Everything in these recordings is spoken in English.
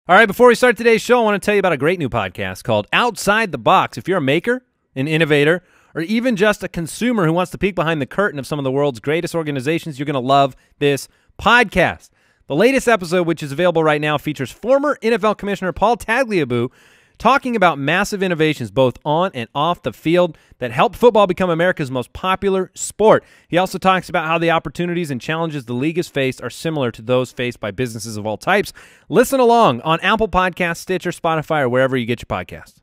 All right, before we start today's show, I want to tell you about a great new podcast called Outside the Box. If you're a maker, an innovator, or even just a consumer who wants to peek behind the curtain of some of the world's greatest organizations, you're going to love this podcast. The latest episode, which is available right now, features former NFL Commissioner Paul Tagliabue talking about massive innovations both on and off the field that helped football become America's most popular sport. He also talks about how the opportunities and challenges the league has faced are similar to those faced by businesses of all types. Listen along on Apple Podcasts, Stitcher, Spotify, or wherever you get your podcasts.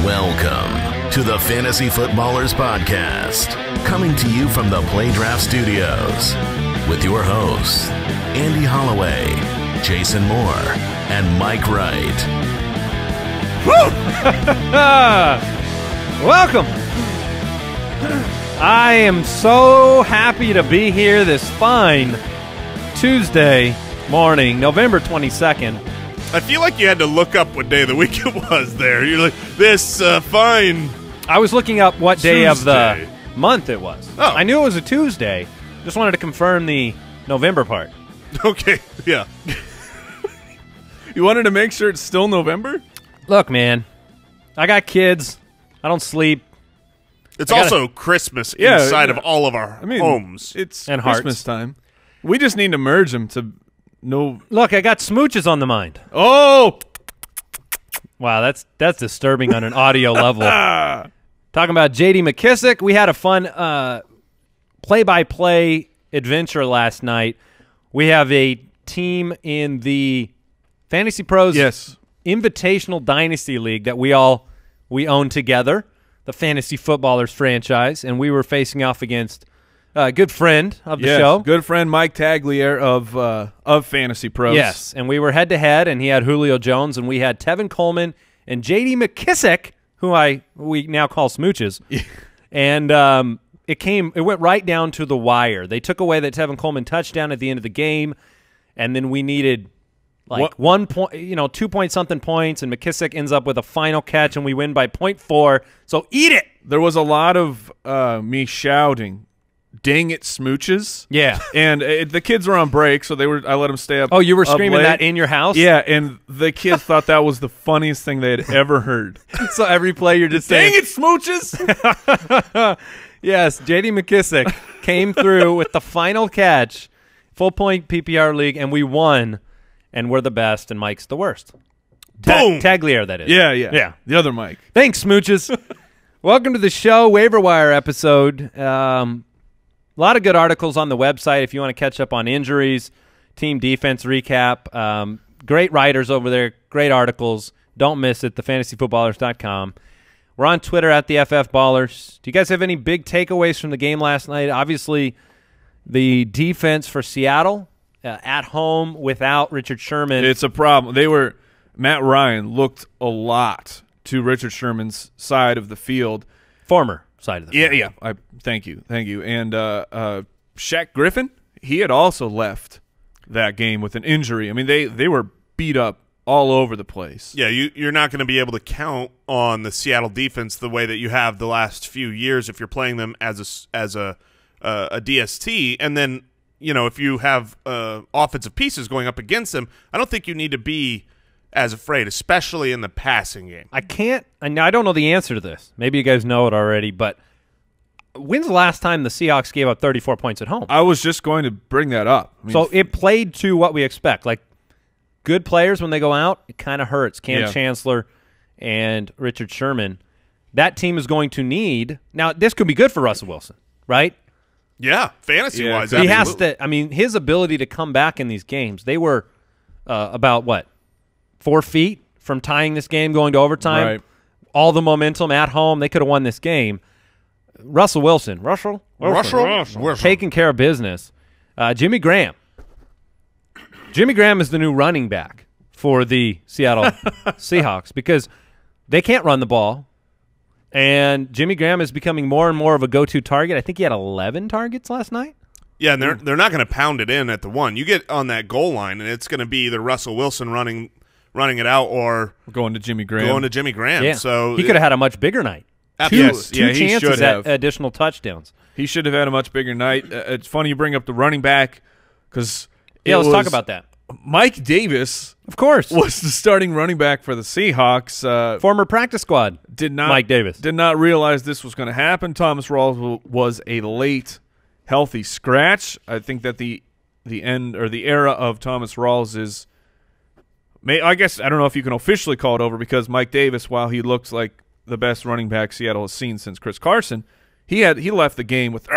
Welcome to the Fantasy Footballers Podcast, coming to you from the Play Draft Studios with your hosts, Andy Holloway, Jason Moore, and Mike Wright. Welcome. I am so happy to be here this fine Tuesday morning, November 22nd. I feel like you had to look up what day of the week it was there. You're like, this fine I was looking up what day Tuesday of the month it was. Oh. I knew it was a Tuesday. Just wanted to confirm the November part. Okay, yeah. You wanted to make sure it's still November? Look, man, I got kids. I don't sleep. It's also Christmas inside of all of our homes. It's And Christmas hearts. time. We just need to merge them to know. Look, I got Smooches on the mind. Oh! Wow, that's disturbing on an audio level. Talking about J.D. McKissick, we had a fun play-by-play adventure last night. We have a team in the Fantasy Pros Invitational Dynasty League that we own together, the Fantasy Footballers franchise, and we were facing off against a good friend of the show. Good friend Mike Taglier of Fantasy Pros. Yes, and we were head-to-head, and he had Julio Jones, and we had Tevin Coleman and J.D. McKissick, who we now call Smooches. And it went right down to the wire. They took away that Tevin Coleman touchdown at the end of the game, and then we needed like 1 point, 2 point something points, and McKissick ends up with a final catch, and we win by 0.4. So eat it. There was a lot of me shouting, "Dang it, Smooches!" Yeah, and the kids were on break, so I let them stay up. Oh, you were screaming late. that in your house? Yeah, and the kids thought that was the funniest thing they had ever heard. So every play you're just Dang saying, it, Smooches! Yes, J.D. McKissick came through with the final catch, full point PPR league, and we won, and we're the best, and Mike's the worst. Boom! Taglier, that is. Yeah. The other Mike. Thanks, Smooches. Welcome to the show, Waiver Wire episode. A lot of good articles on the website if you want to catch up on injuries, team defense recap. Great writers over there, great articles. Don't miss it, thefantasyfootballers.com. We're on Twitter at the FF Ballers. Do you guys have any big takeaways from the game last night? Obviously, the defense for Seattle at home without Richard Sherman. It's a problem. Matt Ryan looked a lot to Richard Sherman's side of the field. Former side of the field. Yeah. Thank you. And Shaq Griffin, he had also left that game with an injury. I mean, they were beat up all over the place. Yeah, you're not going to be able to count on the Seattle defense the way that you have the last few years if you're playing them as a DST. And then, if you have offensive pieces going up against them, I don't think you need to be as afraid, especially in the passing game. I don't know the answer to this. Maybe you guys know it already, but when's the last time the Seahawks gave up 34 points at home? I was just going to bring that up. So it played to what we expect. Like, good players, when they go out, it kind of hurts. Cam Chancellor and Richard Sherman. That team is going to need – now, this could be good for Russell Wilson, right? Yeah, fantasy-wise. He has to – I mean, his ability to come back in these games, they were about, 4 feet from tying this game, going to overtime. Right. All the momentum at home. They could have won this game. Russell Wilson. Russell? Taking care of business. Jimmy Graham. Jimmy Graham is the new running back for the Seattle Seahawks because they can't run the ball, and Jimmy Graham is becoming more and more of a go-to target. I think he had 11 targets last night. Yeah, and they're not going to pound it in at the one. You get on that goal line, and it's going to be either Russell Wilson running it out or going to Jimmy Graham. Yeah. So he could have had a much bigger night. two he chances should at have. additional touchdowns. He should have had a much bigger night. It's funny you bring up the running back because Let's talk about that. Mike Davis, Of course. was the starting running back for the Seahawks. Former practice squad. Mike Davis did not realize this was going to happen. Thomas Rawls was a late healthy scratch. I think that the end or the era of Thomas Rawls is I guess I don't know if you can officially call it over because Mike Davis, while he looks like the best running back Seattle has seen since Chris Carson, he left the game with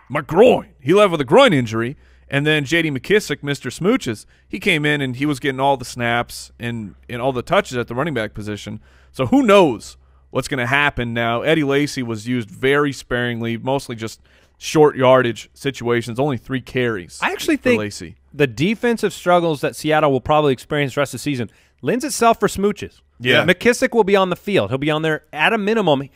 my groin. He left with a groin injury. And then J.D. McKissick, Mr. Smooches, he came in and he was getting all the snaps and all the touches at the running back position. So who knows what's going to happen now. Eddie Lacy was used very sparingly, mostly just short yardage situations, only 3 carries. I actually think Lacy. The defensive struggles that Seattle will probably experience the rest of the season lends itself for Smooches. Yeah. McKissick will be on the field. He'll be on there at a minimum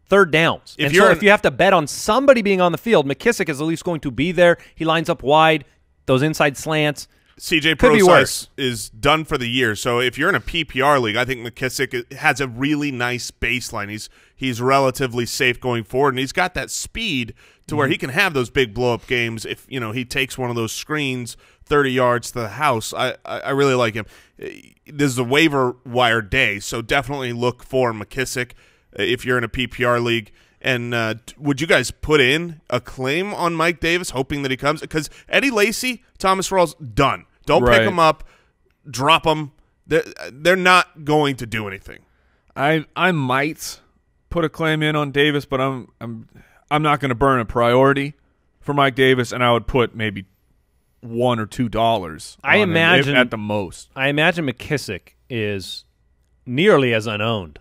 third downs. If you have to bet on somebody being on the field, McKissick is at least going to be there. He lines up wide, those inside slants. CJ Prosise is done for the year. So if you're in a PPR league, I think McKissick has a really nice baseline. He's relatively safe going forward, and he's got that speed to where he can have those big blow-up games if he takes one of those screens 30 yards to the house. I really like him. This is a waiver wire day, so definitely look for McKissick if you're in a PPR league. And would you guys put in a claim on Mike Davis, hoping that he comes? Because Eddie Lacy, Thomas Rawls, done. Don't pick him up. Drop him. They're not going to do anything. I might put a claim in on Davis, but I'm not going to burn a priority for Mike Davis, and I would put maybe $1 or $2. I imagine at the most. I imagine McKissick is nearly as unowned.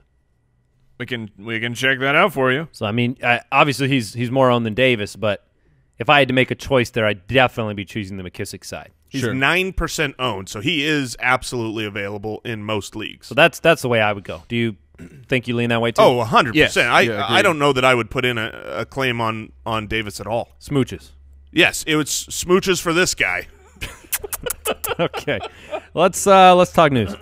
We can check that out for you. So I mean, obviously he's more owned than Davis, but if I had to make a choice there, I'd definitely be choosing the McKissick side. He's 9% owned, so he is absolutely available in most leagues. So that's the way I would go. Do you think you lean that way too? Oh, 100%. Yes. I don't know that I would put in a claim on Davis at all. Smooches. Yes, it was smooches for this guy. Okay, let's talk news.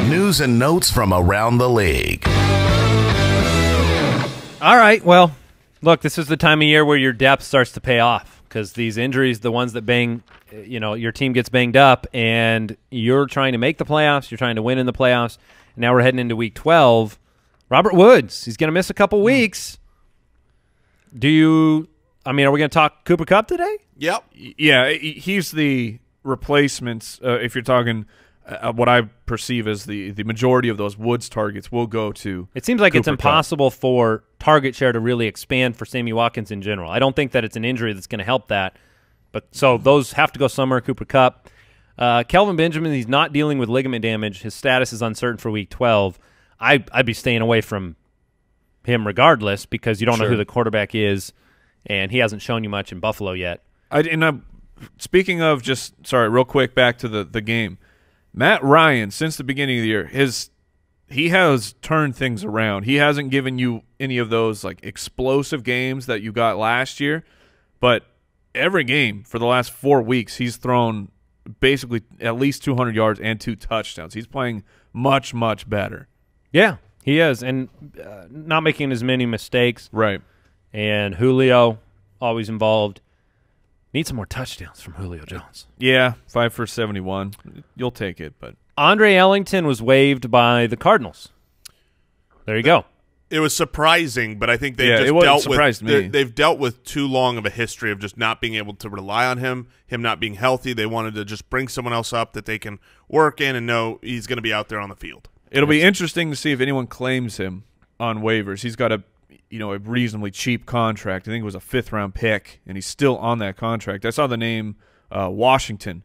News and notes from around the league. All right, well, look, this is the time of year where your depth starts to pay off because these injuries, the ones that your team gets banged up, and you're trying to make the playoffs, you're trying to win in the playoffs, and now we're heading into Week 12. Robert Woods, he's going to miss a couple weeks. Are we going to talk Cooper Kupp today? Yep. Yeah, he's the replacements. If you're talking what I perceive as the majority of those Woods targets will go to. It seems like it's impossible for target share to really expand for Sammy Watkins in general. I don't think that it's an injury that's going to help that. But so those have to go somewhere. Cooper Kupp. Kelvin Benjamin, he's not dealing with ligament damage. His status is uncertain for Week 12. I'd be staying away from him regardless because you don't know who the quarterback is, and he hasn't shown you much in Buffalo yet. Speaking of real quick, back to the game. Matt Ryan, since the beginning of the year, he has turned things around. He hasn't given you any of those like explosive games that you got last year, but every game for the last 4 weeks, he's thrown basically at least 200 yards and 2 touchdowns. He's playing much, much better. Yeah, he is, and not making as many mistakes. Right. And Julio, always involved. Need some more touchdowns from Julio Jones. Yeah, 5 for 71. You'll take it, but Andre Ellington was waived by the Cardinals. There you go. It was surprising, but I think they've dealt with too long of a history of just not being able to rely on him not being healthy. They wanted to just bring someone else up that they can work in and know he's going to be out there on the field. It'll be interesting to see if anyone claims him on waivers. He's got a reasonably cheap contract. I think it was a 5th-round pick, and he's still on that contract. I saw the name Washington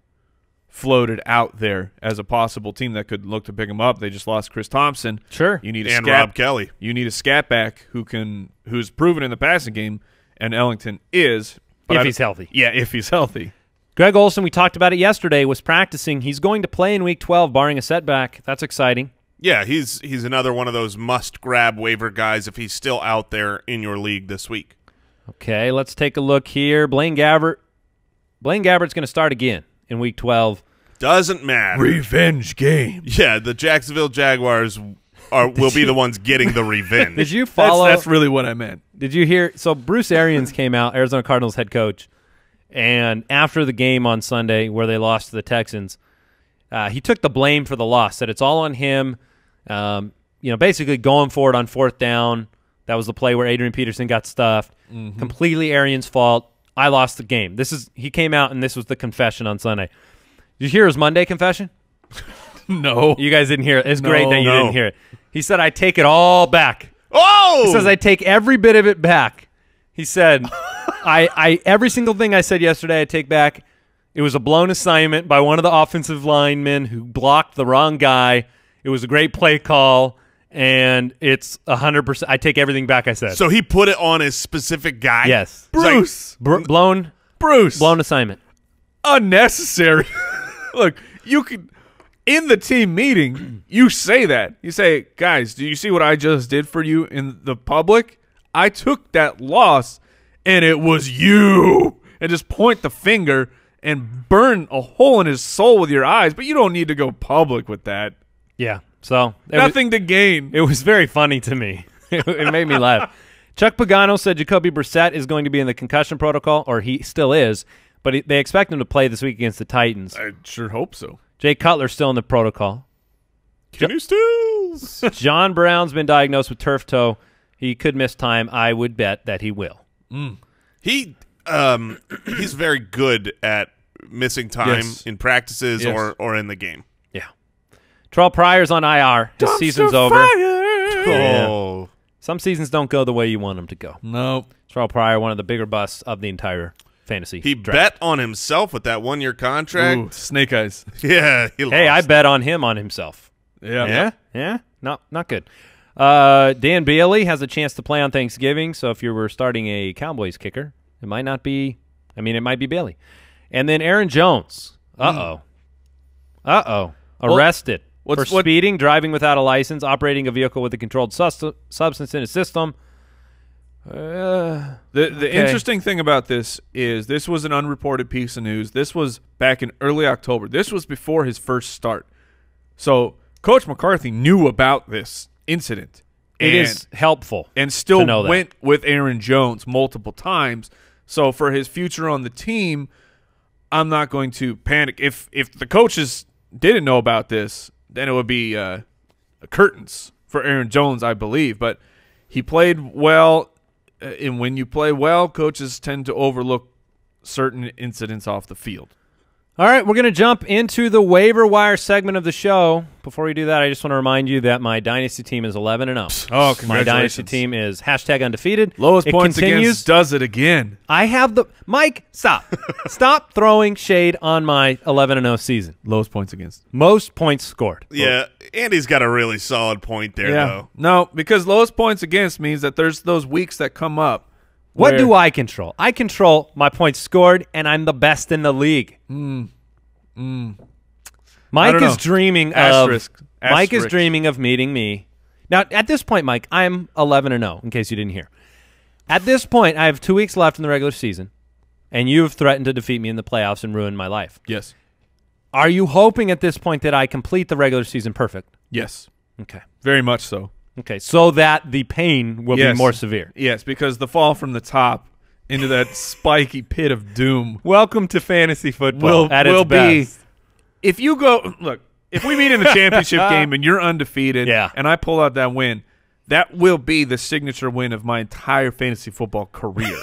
floated out there as a possible team that could look to pick him up. They just lost Chris Thompson. Sure. Rob Kelly. You need a scat back who's proven in the passing game, and Ellington is. If he's healthy. Yeah, if he's healthy. Greg Olsen, we talked about it yesterday, was practicing. He's going to play in Week 12, barring a setback. That's exciting. Yeah, he's another one of those must-grab waiver guys if he's still out there in your league this week. Okay, let's take a look here. Blaine Gabbert's going to start again in Week 12. Doesn't matter. Revenge game. Yeah, the Jacksonville Jaguars will be the ones getting the revenge. Did you follow? That's really what I meant. Did you hear? So Bruce Arians came out, Arizona Cardinals head coach, and after the game on Sunday where they lost to the Texans, he took the blame for the loss. Said it's all on him. Basically going for it on 4th down. That was the play where Adrian Peterson got stuffed. Completely Arians' fault. I lost the game. He came out and this was the confession on Sunday. Did you hear his Monday confession? No. You guys didn't hear it. It's great that you No. didn't hear it. He said, I take it all back. Oh! He says, I take every bit of it back. He said, I every single thing I said yesterday I take back. It was a blown assignment by one of the offensive linemen who blocked the wrong guy. It was a great play call, and it's 100%. I take everything back I said. So he put it on a specific guy? Yes. Bruce. Blown assignment. Unnecessary. Look, you could in the team meeting, you say that. You say, guys, do you see what I just did for you in the public? I took that loss, and it was you. And just point the finger and burn a hole in his soul with your eyes. But you don't need to go public with that. Yeah. So Nothing to gain. It was very funny to me. It made me laugh. Chuck Pagano said Jacoby Brissett is going to be in the concussion protocol, or he still is, but they expect him to play this week against the Titans. I sure hope so. Jay Cutler's still in the protocol. Kenny Stills. John Brown's been diagnosed with turf toe. He could miss time. I would bet that he will. He's very good at missing time in practices or in the game. Yeah. Terrell Pryor's on IR. His season's over. Yeah. Oh. Some seasons don't go the way you want them to go. No. Terrell Pryor, one of the bigger busts of the entire fantasy He draft. bet on himself with that 1-year contract. Ooh, snake eyes. Yeah, he lost. Hey, I bet on him on himself. Yeah. Yeah? Not good. Dan Bailey has a chance to play on Thanksgiving, so if you were starting a Cowboys kicker, it might not be – it might be Bailey. And then Aaron Jones. Arrested for speeding, driving without a license, operating a vehicle with a controlled substance in a system. The interesting thing about this is this was an unreported piece of news. This was back in early October. This was before his first start. So Coach McCarthy knew about this incident. It is helpful and still to know that. Went with Aaron Jones multiple times. So for his future on the team, I'm not going to panic. If the coaches didn't know about this, then it would be curtains for Aaron Jones, I believe. But he played well, and when you play well, coaches tend to overlook certain incidents off the field. All right, we're going to jump into the waiver wire segment of the show. Before we do that, I just want to remind you that my dynasty team is 11-0. Oh, congratulations. My dynasty team is #undefeated. Lowest it points continues. against does it again. I have the – Mike, stop. Stop throwing shade on my 11-0 season. Lowest points against. Most points scored. Yeah, Andy's got a really solid point there, though. No, because lowest points against means that there's those weeks that come up. What do I control? I control my points scored, and I'm the best in the league. Mike is dreaming Mike is dreaming of meeting me. Now, at this point, Mike, I'm 11-0, in case you didn't hear. At this point, I have 2 weeks left in the regular season, and you've threatened to defeat me in the playoffs and ruin my life. Yes. Are you hoping at this point that I complete the regular season perfect? Yes. Okay. Very much so. Okay, so that the pain will be more severe. Yes, because the fall from the top into that spiky pit of doom Welcome to fantasy football at its be best. if you go look, if we meet in the championship game and you're undefeated and I pull out that win, that will be the signature win of my entire fantasy football career.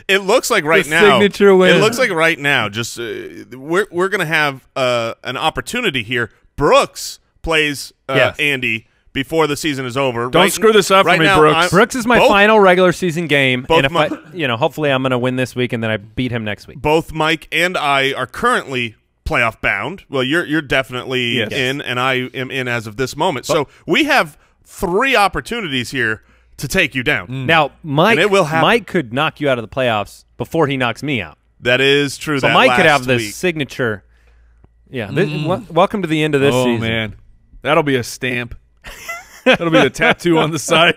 It looks like right now. Signature win. It looks like right now. Just we're going to have an opportunity here. Brooks plays Andy before the season is over. Don't screw this up for me, Brooks. Brooks is my final regular season game, and if hopefully I'm going to win this week, and then I beat him next week. Both Mike and I are currently playoff bound. Well, you're definitely in, and I am in as of this moment. So we have 3 opportunities here to take you down. Now, Mike, and it will happen. Mike could knock you out of the playoffs before he knocks me out. That is true. So that Mike could have the the signature. Yeah. Welcome to the end of this season. Oh, man. That'll be a stamp. That'll be the tattoo on the side.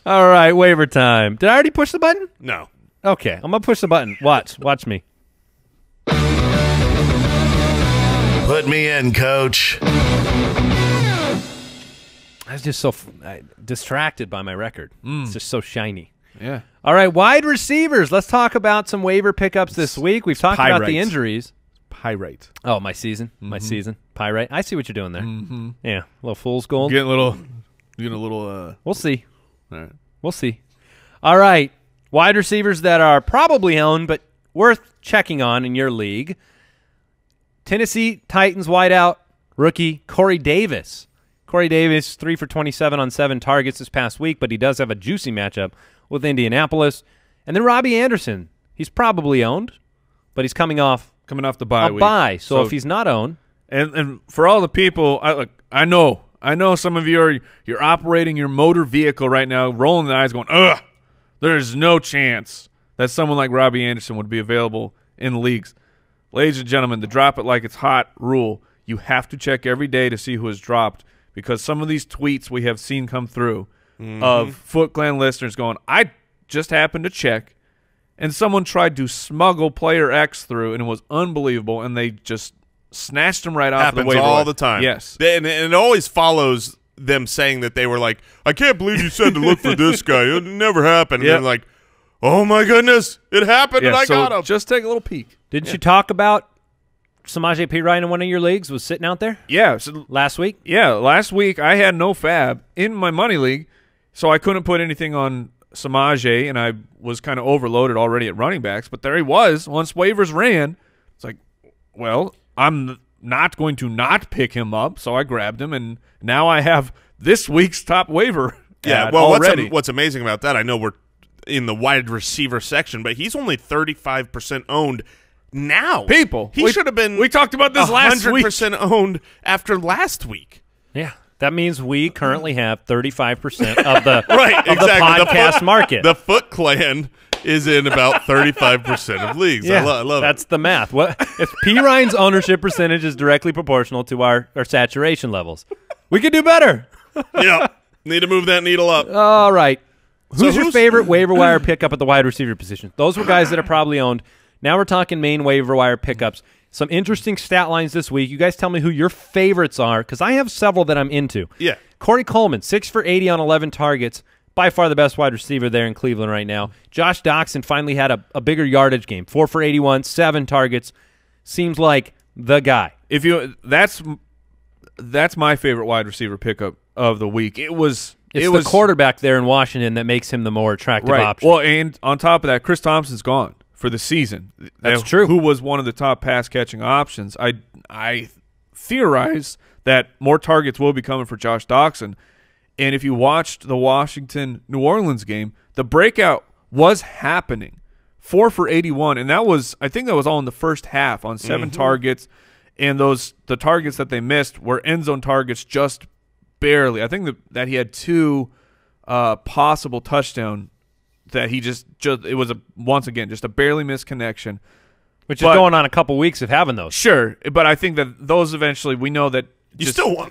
All right, waiver time. Did I already push the button? No. Okay, I'm going to push the button. Watch me. Put me in, coach. I was just so distracted by my record. It's just so shiny. Yeah. All right, wide receivers. Let's talk about some waiver pickups this week. We've talked about the injuries. Pyrite. Oh, my season. My season. Pyrite. I see what you're doing there. Yeah, a little fool's gold. Getting a little. We'll see. All right. We'll see. All right, wide receivers that are probably owned but worth checking on in your league. Tennessee Titans wideout rookie Corey Davis. Corey Davis, 3 for 27 on 7 targets this past week, but he does have a juicy matchup with Indianapolis. And then Robbie Anderson. He's probably owned, but he's coming off the bye week. So if he's not owned. And for all the people, I know some of you you're operating your motor vehicle right now, rolling the eyes going, ugh, there's no chance that someone like Robbie Anderson would be available in the leagues. Ladies and gentlemen, the drop it like it's hot rule, you have to check every day to see who has dropped, because some of these tweets we have seen come through of Foot Clan listeners going, I just happened to check, and someone tried to smuggle player X through, and it was unbelievable, and they just snatched him right off the waiver all wire. the time. Yes. And it always follows them saying that they were like, I can't believe you said to look for this guy. It never happened. Yep. And they're like, oh, my goodness, it happened, and I so got him. just take a little peek. Didn't you talk about Samaje Perine in one of your leagues was sitting out there? Yeah. So, last week? Yeah, last week I had no fab in my money league, so I couldn't put anything on Samaje, and I was kind of overloaded already at running backs. But there he was. Once waivers ran, it's like, well, I'm not going to not pick him up, so I grabbed him, and now I have this week's top waiver. Yeah, well, already. what's amazing about that, I know we're in the wide receiver section, but he's only 35% owned now. He should have been. We talked about this last week. 100% owned after last week. Yeah. That means we currently have 35% of the, right, of exactly. the podcast market. The Foot Clan is in about 35% of leagues. Yeah, I love that's it. the math. What if P. Ryan's ownership percentage is directly proportional to our saturation levels? We could do better. Yeah, need to move that needle up. All right. Who's your favorite waiver wire pickup at the wide receiver position? Those were guys that are probably owned. Now we're talking main waiver wire pickups. Some interesting stat lines this week. You guys tell me who your favorites are, because I have several that I'm into. Yeah. Corey Coleman, 6 for 80 on 11 targets. By far the best wide receiver there in Cleveland right now. Josh Doxson finally had a bigger yardage game. 4 for 81, 7 targets. Seems like the guy. That's my favorite wide receiver pickup of the week. It was the quarterback there in Washington that makes him the more attractive option. Well, and on top of that, Chris Thompson's gone for the season. That's true. Who was one of the top pass-catching options. I theorize that more targets will be coming for Josh Doxson. And if you watched the Washington-New Orleans game, the breakout was happening. 4 for 81, and I think that was all in the first half on 7 targets. And the targets that they missed were end zone targets just barely. I think that he had 2 possible touchdown that he just it was once again just a barely missed connection, which is going on a couple weeks of having those. Sure, but I think that those eventually we know that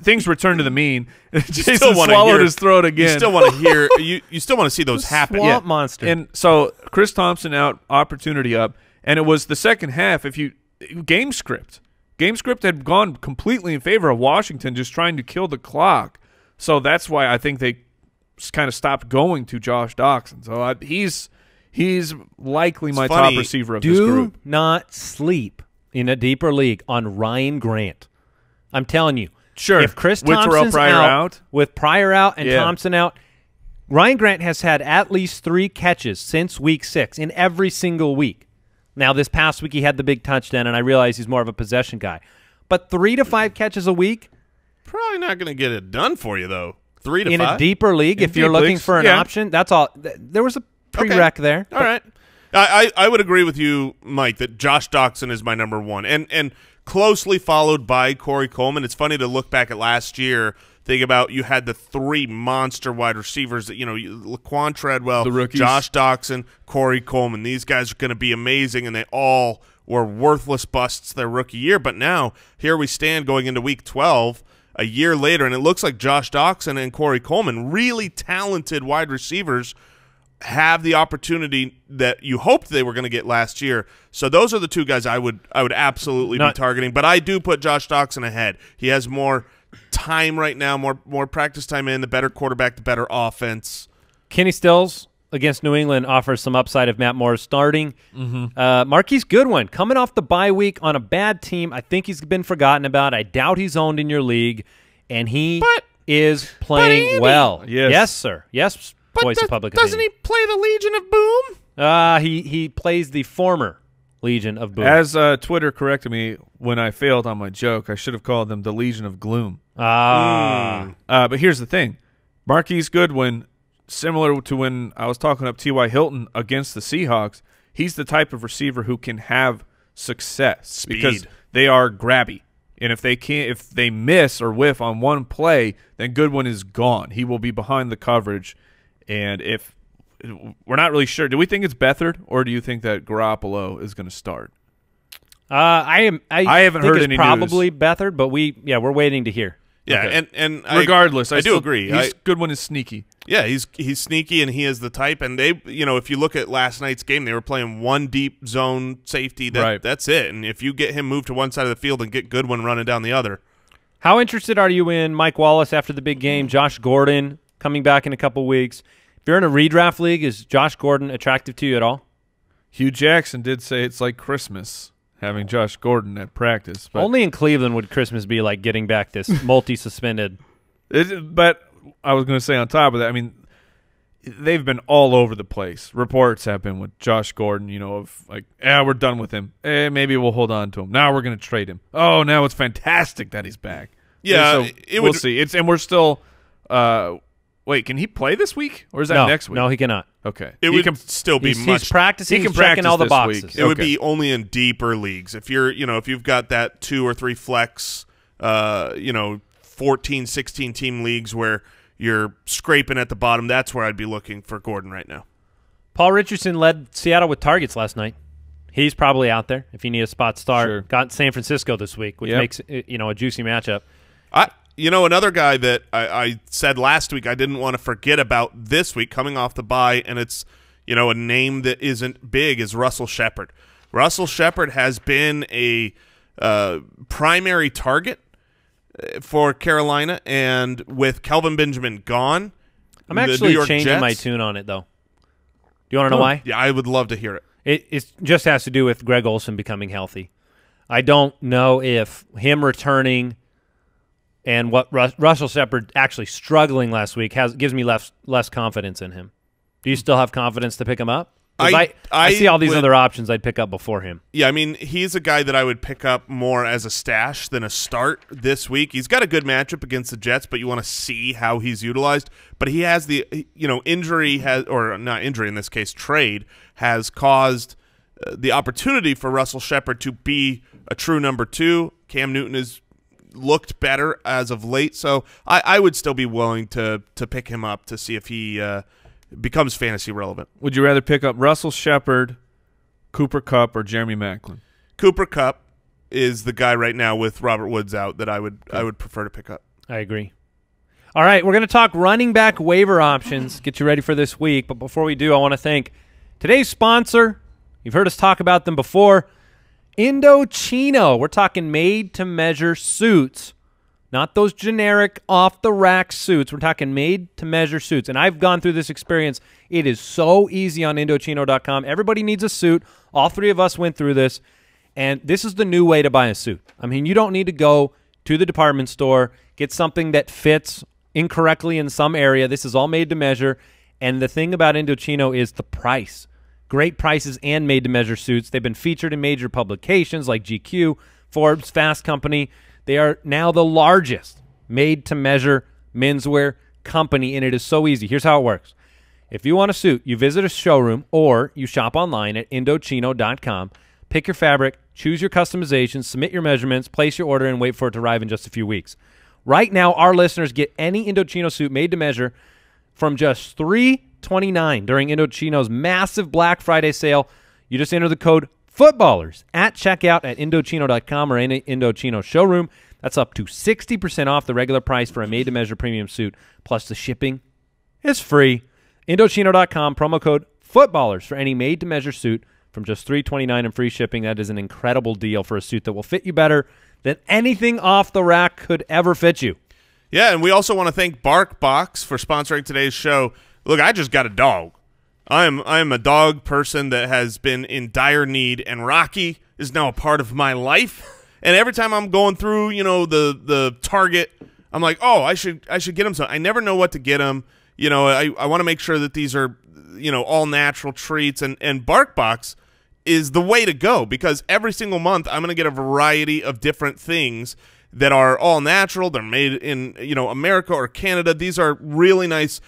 things return to the mean. Jason swallowed his throat again. You still want to hear. You still want to see those happen. Swamp monster. And so Chris Thompson out, opportunity up, and it was the second half. Game script had gone completely in favor of Washington, just trying to kill the clock. So that's why I think they kind of stopped going to Josh Doxson. So he's likely my top receiver of this group. Do not sleep in a deeper league on Ryan Grant. I'm telling you. Sure. If Chris Thompson's out, with Pryor out and Thompson out, Ryan Grant has had at least 3 catches since week 6 in every single week. Now, this past week he had the big touchdown, and I realize he's more of a possession guy. But 3 to 5 catches a week? Probably not going to get it done for you, though. 3 to 5? In a deeper league, if you're looking for an option, that's all. There was a prereq there. All right. I would agree with you, Mike, that Josh Doxson is my number 1. And closely followed by Corey Coleman. It's funny to look back at last year, think about you had the 3 monster wide receivers that, Laquan Treadwell, the rookies, Josh Doxson, Corey Coleman. These guys are going to be amazing, and they all were worthless busts their rookie year. But now, here we stand going into week 12, a year later, and it looks like Josh Doxson and Corey Coleman, really talented wide receivers, have the opportunity that you hoped they were going to get last year. So those are the two guys I would absolutely be targeting. But I do put Josh Doctson ahead. He has more time right now, more practice time in, the better quarterback, the better offense. Kenny Stills against New England offers some upside if Matt Moore is starting. Marquise Goodwin coming off the bye week on a bad team. I think he's been forgotten about. I doubt he's owned in your league, and he is playing well. Yes, sir. Yes, voice of public opinion. Doesn't he play the Legion of Boom? He plays the former Legion of Boom. As Twitter corrected me when I failed on my joke, I should have called them the Legion of Gloom. But here's the thing. Marquise Goodwin, similar to when I was talking up T.Y. Hilton against the Seahawks, he's the type of receiver who can have success because they are grabby. And if they miss or whiff on one play, then Goodwin is gone. He will be behind the coverage. And if we're not really sure, do we think it's Beathard or do you think that Garoppolo is going to start? I haven't heard it's any probably news. Beathard, but we're waiting to hear. Yeah, okay. and regardless, I do agree. Goodwin is sneaky. Yeah, he's sneaky, and he is the type. And they, if you look at last night's game, they were playing one deep zone safety. That's it. And if you get him moved to one side of the field and get Goodwin running down the other. How interested are you in Mike Wallace after the big game? Josh Gordon coming back in a couple weeks. If you're in a redraft league, is Josh Gordon attractive to you at all? Hugh Jackson did say it's like Christmas having Josh Gordon at practice. But only in Cleveland would Christmas be like getting back this multi-suspended. But I was going to say on top of that, I mean, they've been all over the place. Reports have been with Josh Gordon, of like, we're done with him. Maybe we'll hold on to him. Now we're going to trade him. Oh, now it's fantastic that he's back. Yeah, so we'll see. And we're still wait, can he play this week or is that next week? No, he cannot. Okay. He can still be he's practicing. He's checking all the boxes. It would be only in deeper leagues. If you're, if you've got that 2 or 3 flex, 14, 16 team leagues where you're scraping at the bottom, that's where I'd be looking for Gordon right now. Paul Richardson led Seattle with targets last night. He's probably out there if you need a spot start. Sure. Got San Francisco this week, which makes a juicy matchup. Another guy that I said last week I didn't want to forget about this week coming off the bye, and it's a name that isn't big, is Russell Shepard. Russell Shepard has been a primary target for Carolina, and with Kelvin Benjamin gone, I'm actually changing my tune on it, though. Do you want to know why? Yeah, I would love to hear it. It just has to do with Greg Olsen becoming healthy. I don't know if him returning and what Russell Shepard actually struggling last week gives me less confidence in him. Do you still have confidence to pick him up? I see all these other options I'd pick up before him. Yeah, I mean, he's a guy that I would pick up more as a stash than a start this week. He's got a good matchup against the Jets, but you want to see how he's utilized. But he has the, injury or not injury in this case, trade has caused the opportunity for Russell Shepard to be a true number 2. Cam Newton has looked better as of late, so I would still be willing to pick him up to see if he becomes fantasy relevant. Would you rather pick up Russell Shepard, Cooper Kupp, or Jeremy Maclin? Cooper Kupp is the guy right now with Robert Woods out that I would prefer to pick up. I agree. All right, we're going to talk running back waiver options, get you ready for this week. But before we do, I want to thank today's sponsor. You've heard us talk about them before. Indochino. We're talking made-to-measure suits. Not those generic off-the-rack suits. We're talking made-to-measure suits. And I've gone through this experience. It is so easy on Indochino.com. Everybody needs a suit. All 3 of us went through this. And this is the new way to buy a suit. I mean, you don't need to go to the department store, get something that fits incorrectly in some area. This is all made-to-measure. And the thing about Indochino is the price. Great prices and made-to-measure suits. They've been featured in major publications like GQ, Forbes, Fast Company. They are now the largest made-to-measure menswear company, and it is so easy. Here's how it works. If you want a suit, you visit a showroom or you shop online at Indochino.com. Pick your fabric, choose your customizations, submit your measurements, place your order, and wait for it to arrive in just a few weeks. Right now, our listeners get any Indochino suit made to measure from just $3.29 during Indochino's massive Black Friday sale. You just enter the code FOOTBALLERS at checkout at Indochino.com or any Indochino showroom. That's up to 60% off the regular price for a made-to-measure premium suit. Plus, the shipping is free. Indochino.com, promo code footballers for any made-to-measure suit from just $329 and free shipping. That is an incredible deal for a suit that will fit you better than anything off the rack could ever fit you. Yeah, and we also want to thank BarkBox for sponsoring today's show. Look, I just got a dog. I'm a dog person that has been in dire need, and Rocky is now a part of my life. And every time I'm going through, the Target, I'm like, oh, I should get him something. I never know what to get him. I want to make sure that these are, all natural treats, and BarkBox is the way to go, because every single month I'm going to get a variety of different things that are all natural. They're made in, America or Canada. These are really nice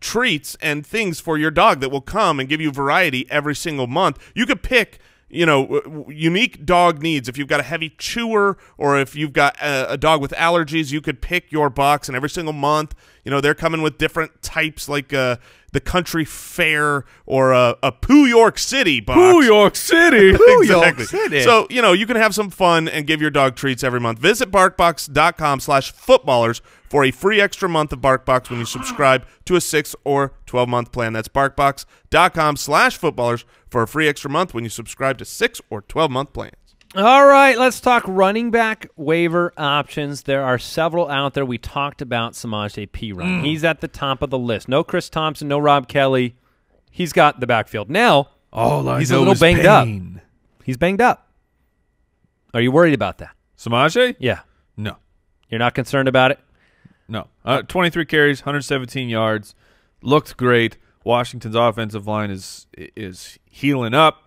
treats and things for your dog that will come and give you variety every single month. You could pick, unique dog needs. If you've got a heavy chewer or if you've got a dog with allergies, you could pick your box, and every single month, they're coming with different types, like the Country Fair or a Pooh York City box. Pooh York City. Pooh Exactly. York City. So, you can have some fun and give your dog treats every month. Visit BarkBox.com/footballers for a free extra month of BarkBox when you subscribe to a 6 or 12-month plan. That's BarkBox.com/footballers for a free extra month when you subscribe to 6 or 12-month plans. All right, let's talk running back waiver options. There are several out there. We talked about Samaje Perine. He's at the top of the list. No Chris Thompson, no Rob Kelly. He's got the backfield. Now, he's a little banged up. He's banged up. Are you worried about that? Samaje? Yeah. No. You're not concerned about it? No. 23 carries, 117 yards. Looked great. Washington's offensive line is healing up.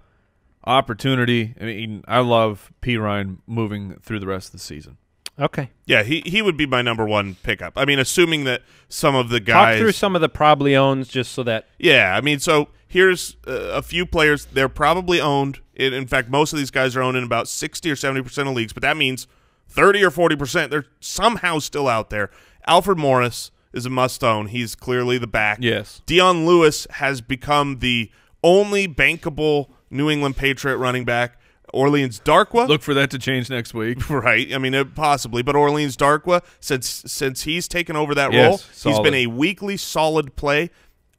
Opportunity. I mean, I love Perine moving through the rest of the season. Okay. Yeah, he would be my number one pickup. I mean, assuming that some of the guys – talk through some of the probably owns just so that – yeah, I mean, so here's a few players. They're probably owned. In fact, most of these guys are owned in about 60 or 70% of leagues, but that means 30 or 40%. They're somehow still out there. Alfred Morris is a must-own. He's clearly the back. Yes. Dion Lewis has become the only bankable New England Patriot running back. Orleans Darkwa. Look for that to change next week. Right. I mean, possibly. But Orleans Darkwa, since he's taken over that role, he's been a weekly solid play.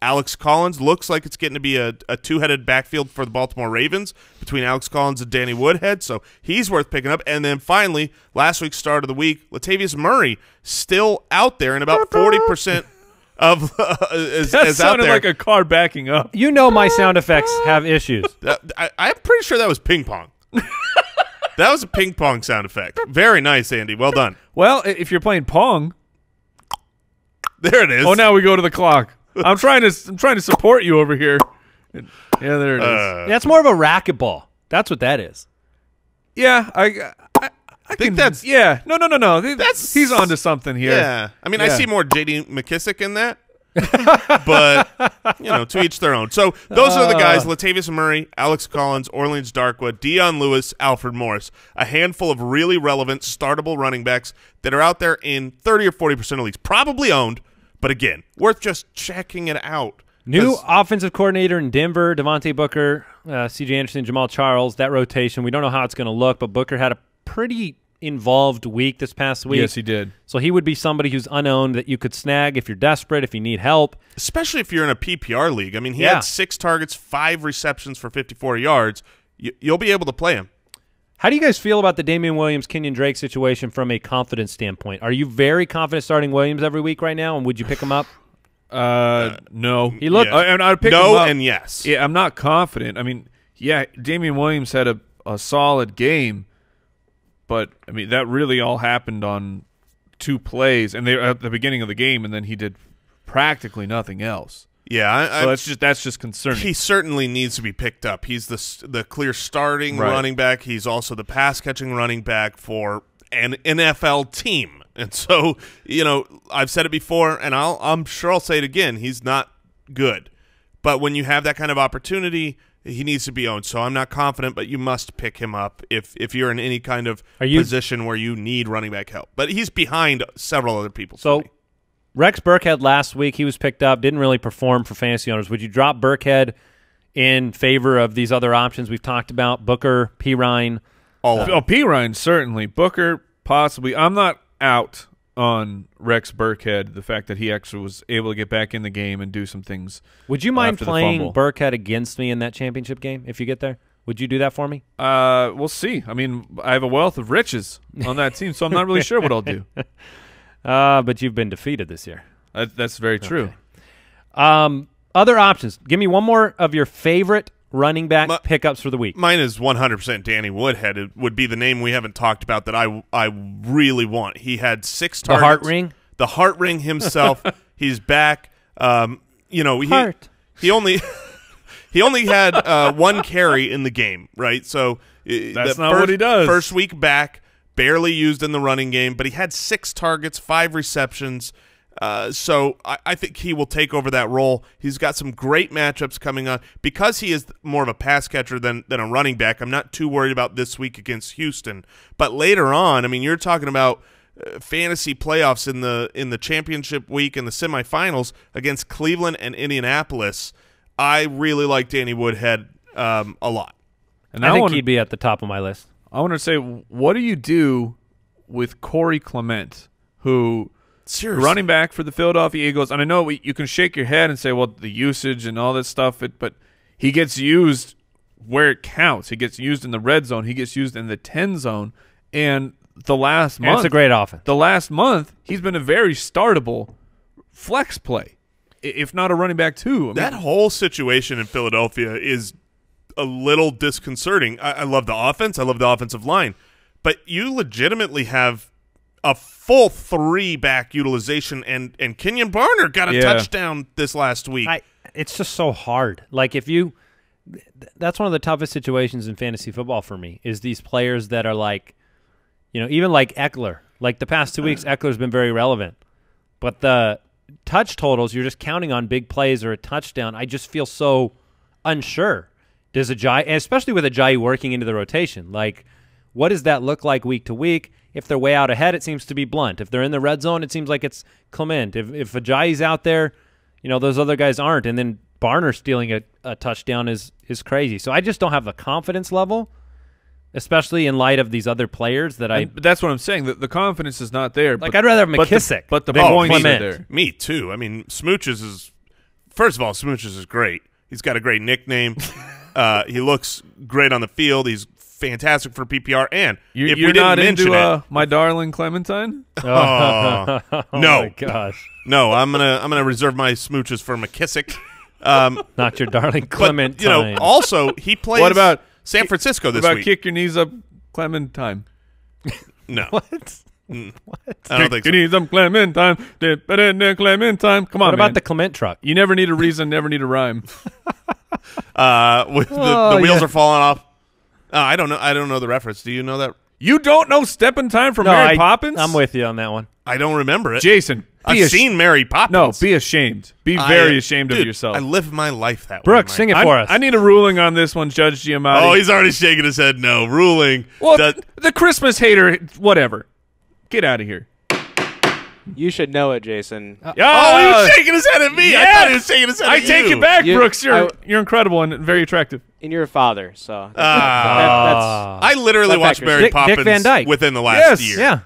Alex Collins looks like it's getting to be a two-headed backfield for the Baltimore Ravens between Alex Collins and Danny Woodhead, so he's worth picking up. And then finally, last week's start of the week, Latavius Murray still out there, and about 40% of is out sounded there. like a car backing up. my sound effects have issues. I'm pretty sure that was ping pong. That was a ping pong sound effect. Very nice, Andy. Well done. Well, if you're playing Pong. There it is. Oh, now we go to the clock. I'm trying to support you over here. Yeah, there it is. That's more of a racquetball. That's what that is. Yeah, I think that's yeah. No. He's onto something here. Yeah, I mean, I see more J.D. McKissick in that, but to each their own. So those are the guys: Latavius Murray, Alex Collins, Orleans Darkwa, Dion Lewis, Alfred Morris. A handful of really relevant, startable running backs that are out there in 30 or 40% of leagues, probably owned. But again, worth just checking it out. New offensive coordinator in Denver, Devontae Booker, C.J. Anderson, Jamal Charles, that rotation. We don't know how it's going to look, but Booker had a pretty involved week this past week. Yes, he did. So he would be somebody who's unowned that you could snag if you're desperate, if you need help. Especially if you're in a PPR league. I mean, he had 6 targets, 5 receptions for 54 yards. You'll be able to play him. How do you guys feel about the Damian Williams, Kenyon Drake situation from a confidence standpoint? Are you very confident starting Williams every week right now, and would you pick him up? No. He looked, and I'd pick him no up. And yes. Yeah, I'm not confident. I mean, yeah, Damian Williams had a solid game, but I mean that really all happened on 2 plays, and they were at the beginning of the game, and then he did practically nothing else. Yeah, so that's just concerning. He certainly needs to be picked up. He's the clear starting running back. He's also the pass catching running back for an NFL team. And so, I've said it before, and I'm sure I'll say it again. He's not good, but when you have that kind of opportunity, he needs to be owned. So I'm not confident, but you must pick him up if you're in any kind of position where you need running back help. But he's behind several other people. So Rex Burkhead last week, he was picked up, didn't really perform for fantasy owners. Would you drop Burkhead in favor of these other options we've talked about? Booker, Perine? All of them. Perine, certainly. Booker, possibly. I'm not out on Rex Burkhead, the fact that he actually was able to get back in the game and do some things. Would you mind after the playing fumble. Burkhead against me in that championship game if you get there? Would you do that for me? We'll see. I mean, I have a wealth of riches on that team, so I'm not really sure what I'll do. But you've been defeated this year. That's very true. Okay. Other options. Give me one more of your favorite running back pickups for the week. Mine is 100% Danny Woodhead. It would be the name we haven't talked about that I really want. He had 6 targets. The heart ring? The heart ring himself. He's back. He only had 1 carry in the game, right? So that's not what he does. First week back, barely used in the running game, but he had 6 targets, 5 receptions. So I think he will take over that role. He's got some great matchups coming on. Because he is more of a pass catcher than a running back, I'm not too worried about this week against Houston. But later on, I mean, you're talking about fantasy playoffs in the championship week and the semifinals against Cleveland and Indianapolis. I really like Danny Woodhead a lot. And I think he'd be at the top of my list. I want to say, what do you do with Corey Clement, who – Seriously. running back for the Philadelphia Eagles? And I know you can shake your head and say, well, the usage and all this stuff, but he gets used where it counts. He gets used in the red zone. He gets used in the 10 zone. And the last month, it's a great offense. The last month, he's been a very startable flex play, if not a running back too. I mean, that whole situation in Philadelphia is a little disconcerting. I love the offense. I love the offensive line. But you legitimately have a full 3-back utilization, and Kenyon Barner got a touchdown this last week. It's just so hard. Like that's one of the toughest situations in fantasy football for me is these players that are like, even like Eckler. Like the past 2 weeks, Eckler's been very relevant. But the touch totals, you're just counting on big plays or a touchdown. I just feel so unsure. Does especially with Ajayi working into the rotation, like what does that look like week to week? If they're way out ahead, it seems to be Blunt. If they're in the red zone, it seems like it's Clement. If Ajayi's out there, those other guys aren't. And then Barner stealing a touchdown is crazy. So I just don't have the confidence level, especially in light of these other players but that's what I'm saying. The confidence is not there. Like I'd rather have McKissick. But the points are there. Me too. I mean, Smooches is – first of all, Smooches is great. He's got a great nickname. He looks great on the field. He's fantastic for PPR. And if we didn't mention it, my darling Clementine? Oh, oh no. my gosh. No, I'm gonna reserve my Smooches for McKissick. Not your darling Clementine. But, also he plays What about San Francisco this about week. Kick your knees up Clementine? No. What? What? I don't think Kick so. your knees up Clementine. Clementine. Come on, What about man. the Clement truck? You never need a reason, never need a rhyme. With the wheels are falling off. I don't know. I don't know the reference. Do you know that? You don't know Steppin' Time from Mary Poppins? I'm with you on that one. I don't remember it. Jason, I've seen Mary Poppins. No, be ashamed. Be very ashamed of yourself. I live my life that way. Brooks, sing it for us. I need a ruling on this one, Judge Giamatti. Oh, he's already shaking his head. No ruling. Well, the Christmas hater, whatever. Get out of here. You should know it, Jason. Oh, he was shaking his head at me. I thought he was shaking his head at you. I take it back, Brooks. You're incredible and very attractive. And you're a father, so that's I literally watched Mary Poppins Dick Van Dyke. within the last year. Yeah.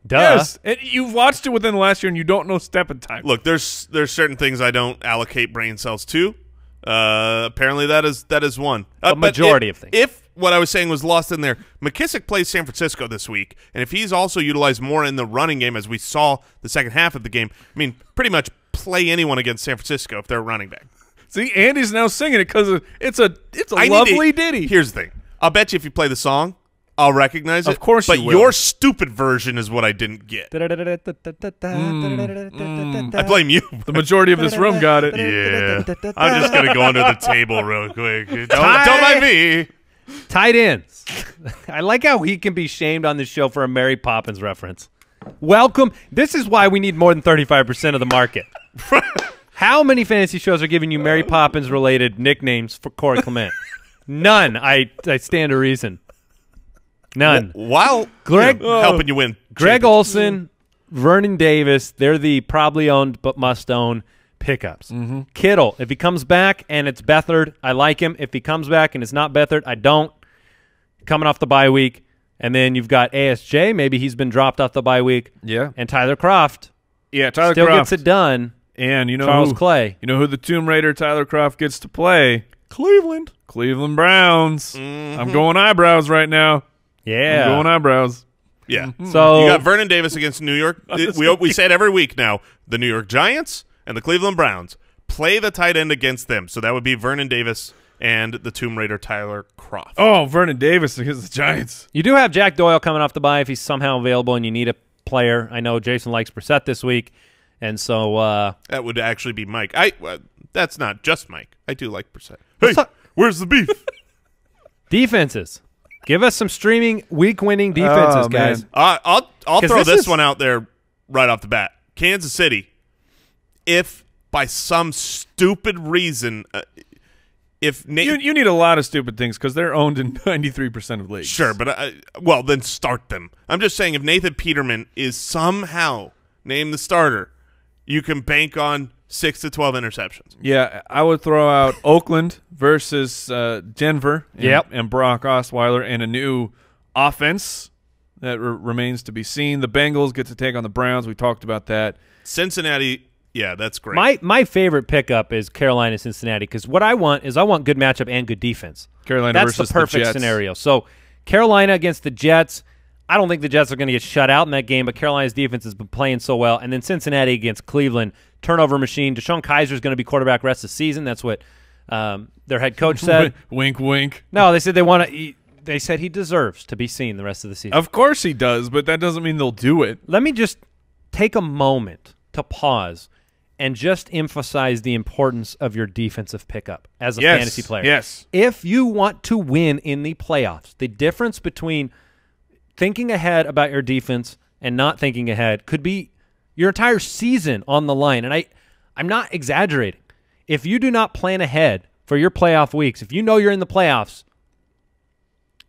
Duh. Yes, and you've watched it within the last year, and you don't know Steppin' Time. Look, there's certain things I don't allocate brain cells to. Apparently, that is one. A majority of things. If what I was saying was lost in there, McKissick plays San Francisco this week, and if he's also utilized more in the running game, as we saw the second half of the game, I mean, pretty much play anyone against San Francisco if they're running back. See, Andy's now singing it because it's a lovely ditty. Here's the thing. I'll bet you if you play the song, I'll recognize it. Of course but you will. your stupid version is what I didn't get. I blame you. The majority of this room got it. Yeah. I'm just going to go under the table real quick. Don't mind me. Tight ends. I like how he can be shamed on this show for a Mary Poppins reference. Welcome. This is why we need more than 35% of the market. How many fantasy shows are giving you Mary Poppins-related nicknames for Corey Clement? None. I stand to reason. None. While Greg helping you win. Greg Olsen, Vernon Davis, they're the probably owned but must own pickups. Kittle, if he comes back and it's Beathard, I like him. If he comes back and it's not Beathard, I don't. Coming off the bye week, And then you've got ASJ. Maybe he's been dropped off the bye week. Yeah. And Tyler Croft. Yeah, Tyler still Croft gets it done. And you know Charles Clay. You know who the Tomb Raider Tyler Croft gets to play? Cleveland Browns. I'm going eyebrows right now. Yeah. I'm going eyebrows. Yeah. So you got Vernon Davis against New York. We say it every week now. The New York Giants and the Cleveland Browns play the tight end against them. So that would be Vernon Davis and the Tomb Raider Tyler Croft. Oh, Vernon Davis against the Giants. you do have Jack Doyle coming off the bye if he's somehow available and you need a player. I know Jason likes Brissett this week. And so that would actually be Mike. That's not just Mike. I do like Brissett. Hey, where's the beef? defenses. Give us some streaming week-winning defenses, guys. I'll throw this this is- one out there right off the bat. Kansas City, if by some stupid reason, if You need a lot of stupid things because they're owned in 93% of leagues. sure, but well, then start them. I'm just saying if Nathan Peterman is somehow named the starter, you can bank on 6 to 12 interceptions. Yeah, I would throw out Oakland versus Denver and Brock Osweiler and a new offense that remains to be seen. The Bengals get to take on the Browns. We talked about that. Cincinnati, yeah, that's great. My favorite pickup is Carolina-Cincinnati because what I want is good matchup and good defense. Carolina That's versus the perfect Jets. scenario. So Carolina against the Jets. I don't think the Jets are going to get shut out in that game, but Carolina's defense has been playing so well. And then Cincinnati against Cleveland, turnover machine. Deshaun Kaiser is going to be quarterback rest of the season. That's what their head coach said. Wink, wink. No, they said they want to. They said he deserves to be seen the rest of the season. Of course he does, but that doesn't mean they'll do it. Let me just take a moment to pause and just emphasize the importance of your defensive pickup as a fantasy player. Yes. If you want to win in the playoffs, the difference between thinking ahead about your defense and not thinking ahead could be your entire season on the line. And I'm not exaggerating. If you do not plan ahead for your playoff weeks, if you know you're in the playoffs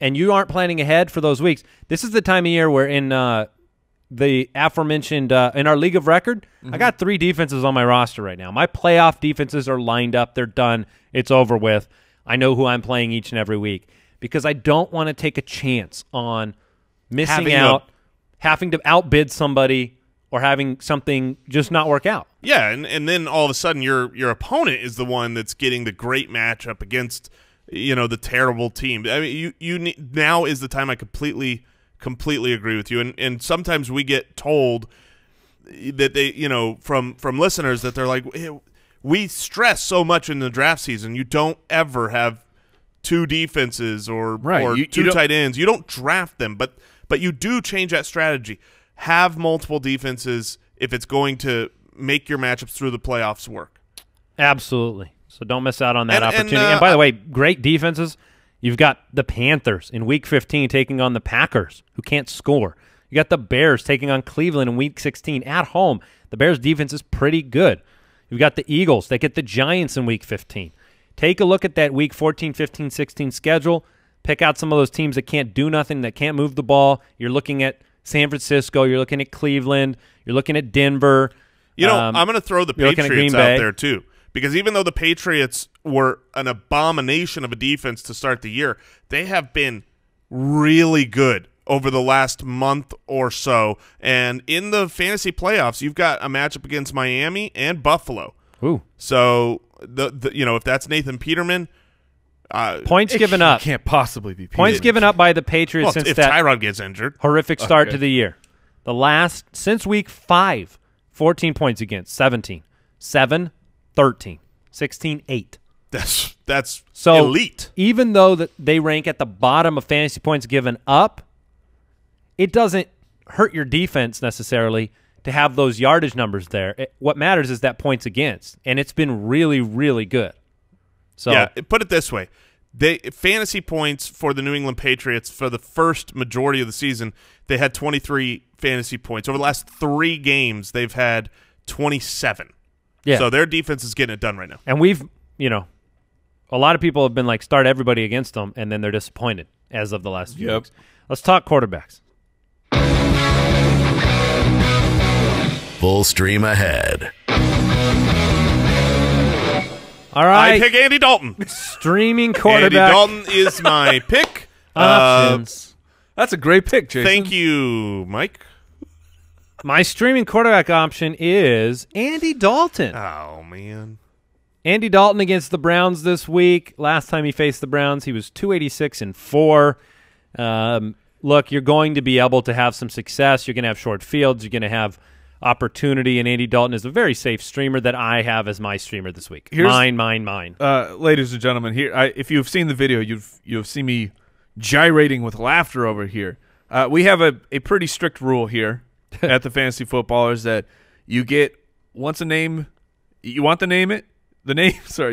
and you aren't planning ahead for those weeks, this is the time of year where in the aforementioned in our league of record, I got 3 defenses on my roster right now. My playoff defenses are lined up. They're done. It's over with. I know who I'm playing each and every week because I don't want to take a chance on missing out, having to outbid somebody, or having something just not work out. Yeah, and then all of a sudden your opponent is the one that's getting the great matchup against the terrible team. I mean, you need, now is the time. I completely agree with you. And sometimes we get told that they from listeners that they're like, hey, we stress so much in the draft season. You don't ever have 2 defenses or two tight ends. You don't draft them, but you do change that strategy. Have multiple defenses if it's going to make your matchups through the playoffs work. Absolutely. So don't miss out on that opportunity. And by the way, great defenses. You've got the Panthers in Week 15 taking on the Packers, who can't score. You got the Bears taking on Cleveland in Week 16 at home. The Bears' defense is pretty good. You've got the Eagles. They get the Giants in Week 15. Take a look at that Week 14, 15, 16 schedule. Pick out some of those teams that can't do nothing, that can't move the ball. You're looking at San Francisco. You're looking at Cleveland. You're looking at Denver. I'm going to throw the Patriots out there too, because even though the Patriots were an abomination of a defense to start the year, they have been really good over the last month or so. And in the fantasy playoffs, you've got a matchup against Miami and Buffalo. Ooh. So if that's Nathan Peterman. Points given up. Can't possibly be Points given up by the Patriots since if that Tyrod gets injured. horrific start to the year. The last, since Week 5, 14 points against, 17, 7, 13, 16, 8. That's So elite. Even though that they rank at the bottom of fantasy points given up, it doesn't hurt your defense necessarily to have those yardage numbers there. What matters is that points against, and it's been really, really good. So yeah, put it this way. Fantasy points for the New England Patriots for the first majority of the season, they had 23 fantasy points. Over the last 3 games, they've had 27. Yeah. So their defense is getting it done right now. And we've, a lot of people have been like, start everybody against them, and then they're disappointed as of the last few weeks. Let's talk quarterbacks. Full stream ahead. All right. I pick Andy Dalton. Streaming quarterback. Andy Dalton is my pick. Options. That's a great pick, Jason. Thank you, Mike. My streaming quarterback option is Andy Dalton. Oh, man. Andy Dalton against the Browns this week. Last time he faced the Browns, he was 286-4. Look, you're going to be able to have some success. You're going to have short fields. You're going to have opportunity, and Andy Dalton is a very safe streamer that I have as my streamer this week. Mine. Ladies and gentlemen, here, if you've seen the video, you've seen me gyrating with laughter over here. We have a pretty strict rule here at the Fantasy Footballers that you get once a name. You want the name. You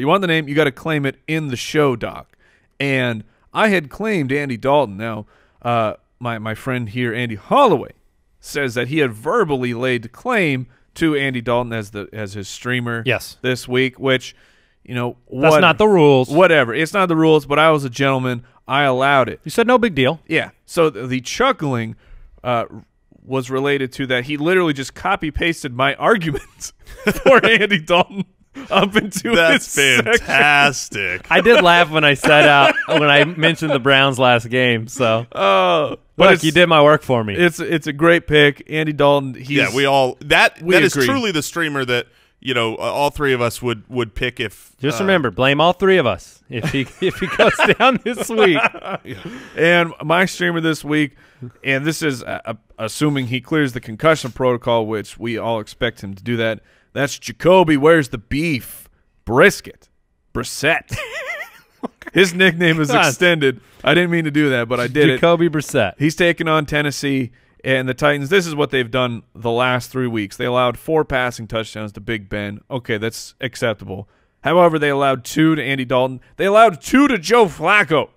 want the name. You got to claim it in the show doc. And I had claimed Andy Dalton. Now, my friend here, Andy Holloway, says that he had verbally laid claim to Andy Dalton as his streamer this week, which, that's not the rules. Whatever. It's not the rules, but I was a gentleman. I allowed it. You said no big deal. Yeah. So the chuckling was related to that he literally just copy-pasted my arguments for Andy Dalton up into That's his fantastic. I did laugh when I when I mentioned the Browns last game. So, look, you did my work for me. It's a great pick, Andy Dalton. That is truly the streamer that all three of us would pick if. Just remember, blame all three of us if he goes down this week. And my streamer this week, and this is assuming he clears the concussion protocol, which we all expect him to do that. That's Jacoby. Where's the beef? Brissett. His nickname is extended. I didn't mean to do that, but I did Jacoby Brissett. He's taking on Tennessee and the Titans. This is what they've done the last 3 weeks. They allowed 4 passing touchdowns to Big Ben. Okay, that's acceptable. However, they allowed 2 to Andy Dalton. They allowed 2 to Joe Flacco.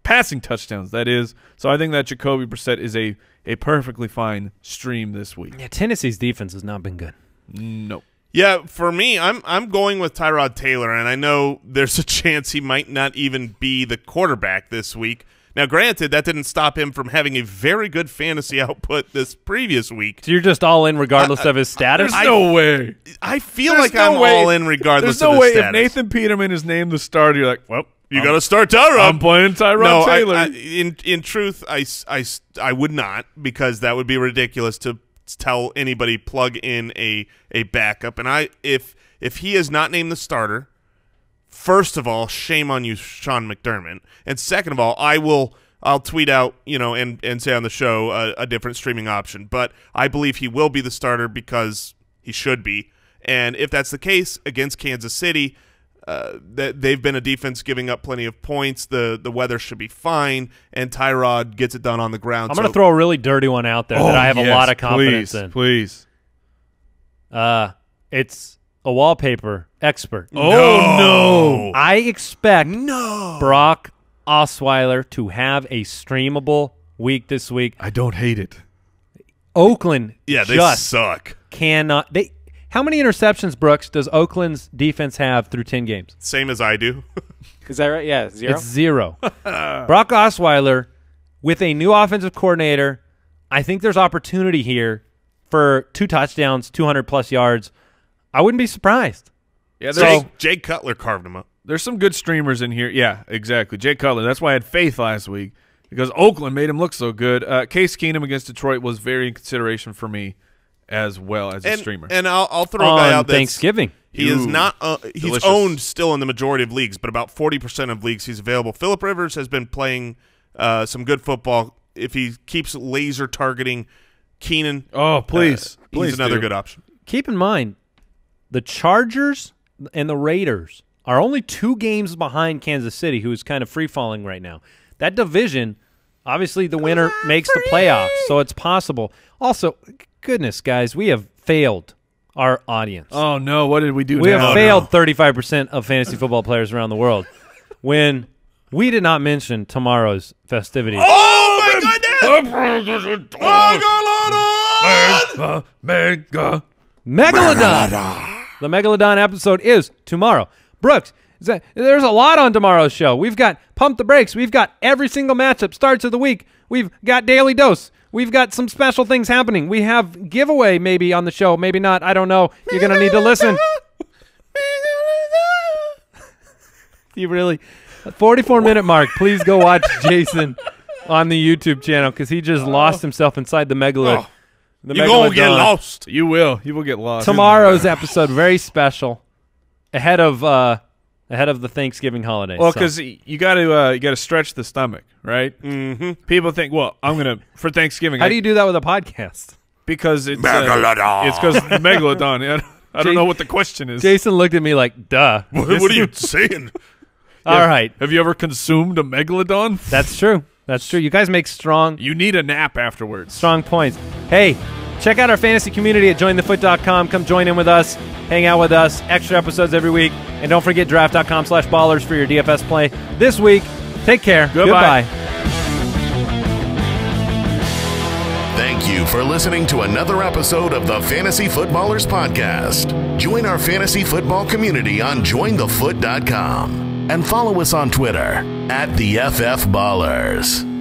Passing touchdowns, that is. So I think that Jacoby Brissett is a perfectly fine stream this week. Yeah, Tennessee's defense has not been good. No. Yeah, for me, I'm going with Tyrod Taylor, and I know there's a chance he might not even be the quarterback this week. Now, granted, that didn't stop him from having a very good fantasy output this previous week. So you're just all in regardless of his status? There's no way. I feel like I'm all in regardless of his status. There's no way if Nathan Peterman is named the starter, you're like, well, you got to start Tyrod. I'm playing Tyrod Taylor. In truth, I would not, because that would be ridiculous to tell anybody plug in a backup. And if he is not named the starter, first of all, shame on you, Sean McDermott. And second of all, I'll tweet out, and say on the show a different streaming option. But I believe he will be the starter because he should be. And if that's the case against Kansas City, that they've been a defense giving up plenty of points. The weather should be fine, and Tyrod gets it done on the ground. I'm going to throw a really dirty one out there that I have a lot of confidence in. Please. It's a wallpaper expert. No. I expect Brock Osweiler to have a streamable week this week. I don't hate it. Oakland they just suck. Cannot. How many interceptions, Brooks, does Oakland's defense have through 10 games? Same as I do. Is that right? Yeah, 0? It's 0. Brock Osweiler, with a new offensive coordinator, I think there's opportunity here for 2 touchdowns, 200-plus yards. I wouldn't be surprised. Yeah, Jake Cutler carved him up. There's some good streamers in here. Yeah, exactly. Jake Cutler. That's why I had faith last week, because Oakland made him look so good. Case Keenum against Detroit was very in consideration for me as well as a streamer. And I'll throw a guy out Thanksgiving. He is not he's owned still in the majority of leagues, but about 40% of leagues he's available. Phillip Rivers has been playing some good football. If he keeps laser targeting Keenan, please he's another good option. Keep in mind, the Chargers and the Raiders are only 2 games behind Kansas City, who is kind of free-falling right now. That division, obviously the winner makes the playoffs, so it's possible. Also, goodness, guys, we have failed our audience. Oh, no, what did we do We now? have failed 35% of fantasy football players around the world when we did not mention tomorrow's festivities. Oh, my goodness! Megalodon! The Megalodon episode is tomorrow. Brooks, there's a lot on tomorrow's show. We've got Pump the Brakes. We've got every single matchup starts of the week. We've got Daily Dose. We've got some special things happening. We have giveaway maybe on the show, maybe not. I don't know. You're going to need to listen. You really 44-minute mark. Please go watch Jason on the YouTube channel because he just lost himself inside the megalodon. The You're going to get lost. You will. You will get lost. Tomorrow's episode, very special, ahead of the Thanksgiving holiday. Well, because you got to stretch the stomach, right? Mm-hmm. People think, well, I'm gonna for Thanksgiving. How do you do that with a podcast? Because it's Megalodon. It's because megalodon. I don't know what the question is. Jason looked at me like, duh. What are you saying? All right. Have you ever consumed a megalodon? That's true. That's true. You guys make strong You need a nap afterwards. points. Hey, check out our fantasy community at jointhefoot.com. Come join in with us. Hang out with us. Extra episodes every week. And don't forget draft.com/ballers for your DFS play this week. Take care. Goodbye. Thank you for listening to another episode of the Fantasy Footballers Podcast. Join our fantasy football community on jointhefoot.com and follow us on Twitter @TheFFBallers.